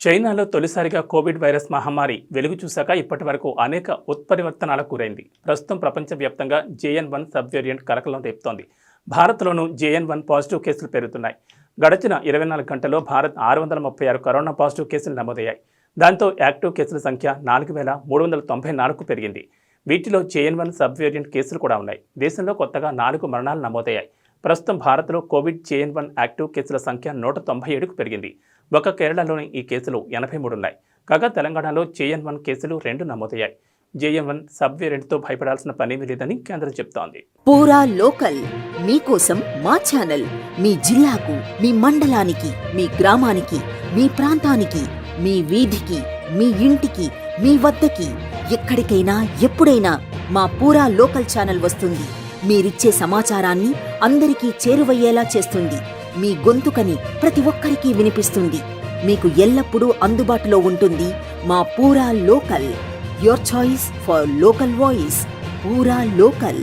చైనాలో తొలిసారిగా Covid virus మహమ్మారి వెలుగు చూశాక ఇప్పటి వరకు అనేక ఉత్పరివర్తనాలకు గురైంది. ప్రస్తుతం ప్రపంచవ్యాప్తంగా JN.1 సబ్ వేరియంట్ కలకలం రేపుతోంది. భారత్లోనూ JN.1 పాజిటివ్ కేసులు పెరుగుతున్నాయి. గడిచిన 24 గంటల్లో భారత్ 636 కరోనా పాజిటివ్ కేసులు నమోదయ్యాయి. దాంతో యాక్టివ్ కేసుల సంఖ్య 4394కు పెరిగింది. వీటిలో JN.1 సబ్ వేరియంట్ కేసులు కూడా ఉన్నాయి. దేశంలో కొత్తగా 4 మరణాలు నమోదయ్యాయి. ప్రస్తుతం భారత్లో కోవిడ్ JN.1 యాక్టివ్ కేసుల సంఖ్య 197కు పెరిగింది. ఒక కేరళలోని ఈ కేసులు 83 ఉన్నాయి. కాగా తెలంగాణలో JN.1 కేసులు 2 నమోదయ్యాయి. JN.1 సబ్ వేరియంట్తో భయపడాల్సిన పనేమీ లేదని కేంద్రం చెప్తోంది. పూరా లోకల్ మీకోసం మా ఛానల్ మీ జిల్లాకు, మీ మండలానికి, మీ గ్రామానికి, మీ ప్రాంతానికి, మీ వీధికి, మీ ఇంటికి, మీ వద్దకి, ఎక్కడికైనా ఎప్పుడైనా మా పూరా లోకల్ ఛానల్ వస్తుంది. మీరిచ్చే సమాచారాన్ని అందరికీ చేరువయ్యేలా చేస్తుంది. మీ గొంతుకని ప్రతి ఒక్కరికి వినిపిస్తుంది. మీకు ఎల్లప్పుడూ అందుబాటులో ఉంటుంది మా పూరా local. Your choice for local voice. పూరా లోకల్.